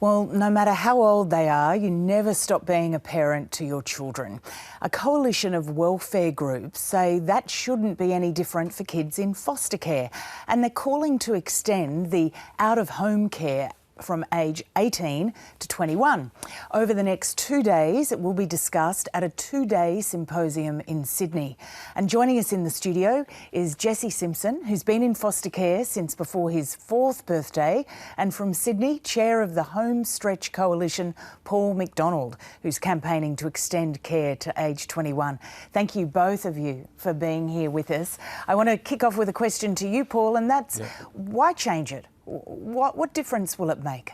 Well, no matter how old they are, you never stop being a parent to your children. A coalition of welfare groups say that shouldn't be any different for kids in foster care, and they're calling to extend the out-of-home care from age 18 to 21. Over the next 2 days, it will be discussed at a 2-day symposium in Sydney. And joining us in the studio is Jesse Simpson, who's been in foster care since before his 4th birthday, and from Sydney, chair of the Home Stretch Coalition, Paul McDonald, who's campaigning to extend care to age 21. Thank you, both of you, for being here with us. I want to kick off with a question to you, Paul, and that's why change it? What difference will it make?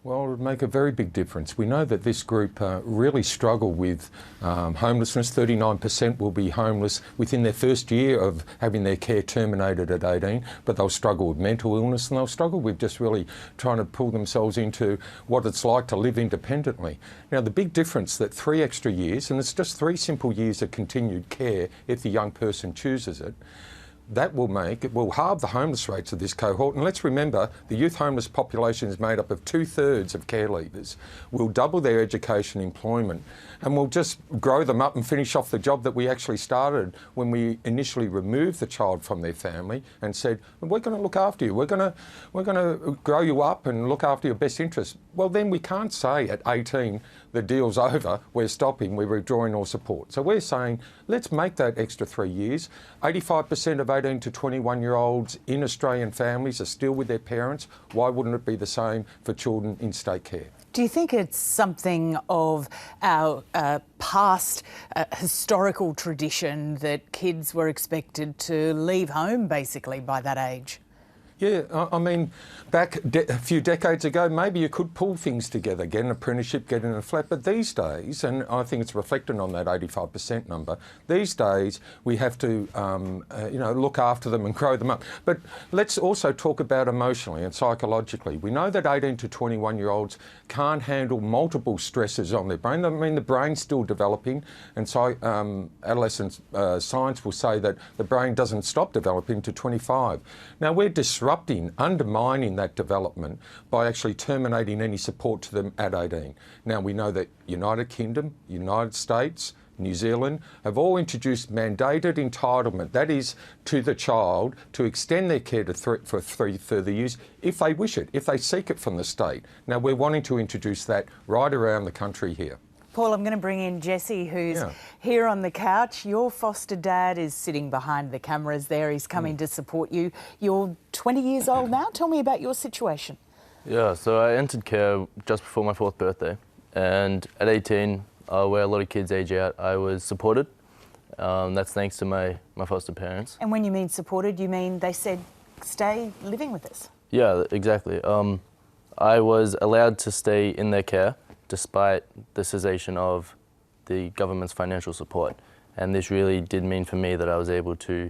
Well, it would make a very big difference. We know that this group really struggle with homelessness. 39% will be homeless within their first year of having their care terminated at 18, but they'll struggle with mental illness and they'll struggle with just really trying to pull themselves into what it's like to live independently. Now, the big difference that 3 extra years, and it's just 3 simple years of continued care if the young person chooses it, that will halve the homeless rates of this cohort. And let's remember, the youth homeless population is made up of 2/3 of care leavers. We'll double their education employment, and we'll just grow them up and finish off the job that we actually started when we initially removed the child from their family and said, we're going to look after you. We're going to grow you up and look after your best interests. Well, then we can't say at 18, the deal's over, we're stopping, we're withdrawing all support. So we're saying, let's make that extra 3 years. 85% of 18 to 21-year-olds in Australian families are still with their parents. Why wouldn't it be the same for children in state care? Do you think it's something of our past historical tradition that kids were expected to leave home basically by that age? Yeah, I mean, back a few decades ago, maybe you could pull things together, get an apprenticeship, get in a flat. But these days, and I think it's reflected on that 85% number, these days we have to, look after them and grow them up. But let's also talk about emotionally and psychologically. We know that 18 to 21-year-olds can't handle multiple stresses on their brain. I mean, the brain's still developing, and so adolescent science will say that the brain doesn't stop developing to 25. Now, we're undermining that development by actually terminating any support to them at 18. Now, we know that United Kingdom, United States, New Zealand have all introduced mandated entitlement, that is, to the child to extend their care for 3 further years if they wish it, if they seek it from the state. Now, we're wanting to introduce that right around the country here. Paul, I'm going to bring in Jesse, who's here on the couch. Your foster dad is sitting behind the cameras there. He's coming to support you. You're 20 years old now. Tell me about your situation. Yeah, so I entered care just before my 4th birthday. And at 18, where a lot of kids age out, I was supported. That's thanks to my foster parents. And when you mean supported, you mean they said, stay living with us? Yeah, exactly. I was allowed to stay in their care despite the cessation of the government's financial support. And this really did mean for me that I was able to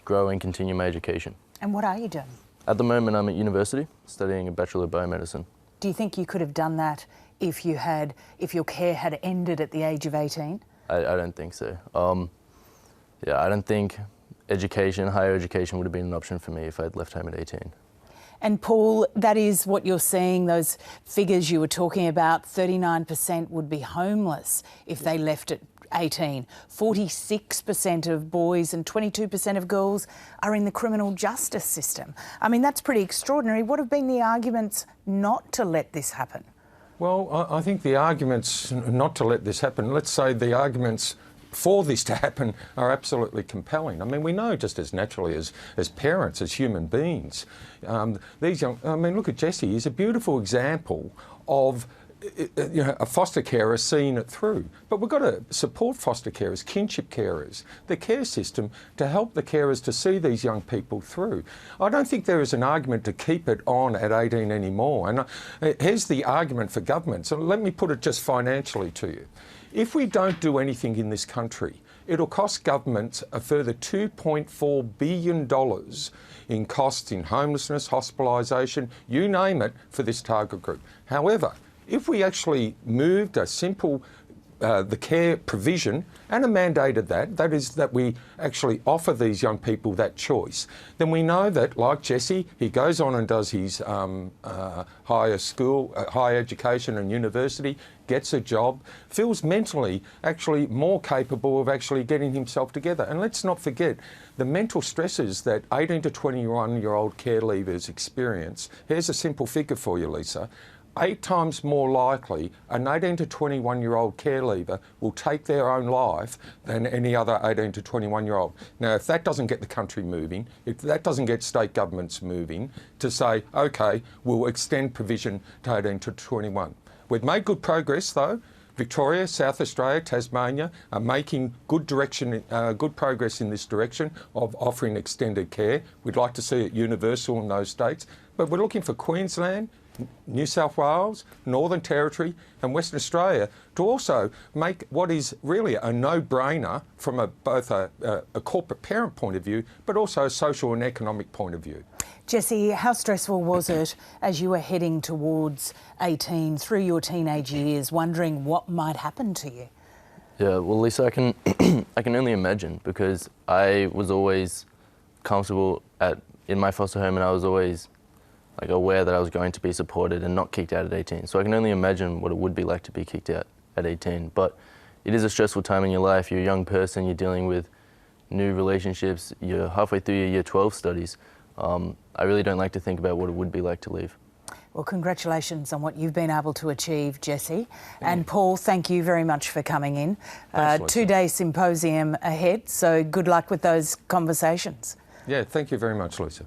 grow and continue my education. And what are you doing? At the moment, I'm at university studying a Bachelor of Biomedicine. Do you think you could have done that if your care had ended at the age of 18? I don't think so. I don't think higher education would have been an option for me if I'd left home at 18. And Paul, that is what you're seeing, those figures you were talking about, 39% would be homeless if they left at 18. 46% of boys and 22% of girls are in the criminal justice system. I mean, that's pretty extraordinary. What have been the arguments not to let this happen? Well, I think the arguments not to let this happen, let's say the arguments for this to happen are absolutely compelling. I mean, we know just as naturally as parents, as human beings, look at Jesse. He's a beautiful example of a foster carer seeing it through. But we've got to support foster carers, kinship carers, the care system to help the carers to see these young people through. I don't think there is an argument to keep it on at 18 anymore. And here's the argument for government. So let me put it just financially to you. If we don't do anything in this country, it'll cost governments a further $2.4 billion in costs in homelessness, hospitalisation, you name it, for this target group. However, if we actually moved a simple the care provision and are mandated that is that we actually offer these young people that choice, then we know that, like Jesse, he goes on and does his higher school, higher education and university, gets a job, feels mentally actually more capable of actually getting himself together. And let's not forget the mental stresses that 18 to 21-year-old care leavers experience. Here's a simple figure for you, Lisa. 8 times more likely an 18 to 21-year-old care leaver will take their own life than any other 18 to 21-year-old. Now, if that doesn't get the country moving, if that doesn't get state governments moving to say, OK, we'll extend provision to 18 to 21. We've made good progress, though. Victoria, South Australia, Tasmania are making good progress in this direction of offering extended care. We'd like to see it universal in those states, but we're looking for Queensland, New South Wales, Northern Territory and Western Australia to also make what is really a no-brainer from both a corporate parent point of view, but also a social and economic point of view. Jesse, how stressful was it as you were heading towards 18 through your teenage years, wondering what might happen to you? Yeah, well, Lisa, I can I can only imagine, because I was always comfortable in my foster home, and I was always aware that I was going to be supported and not kicked out at 18. So I can only imagine what it would be like to be kicked out at 18. But it is a stressful time in your life. You're a young person, you're dealing with new relationships, you're halfway through your Year 12 studies. I really don't like to think about what it would be like to leave. Well, congratulations on what you've been able to achieve, Jesse. And Paul, thank you very much for coming in. Thanks, 2-day symposium ahead, so good luck with those conversations. Yeah, thank you very much, Lisa.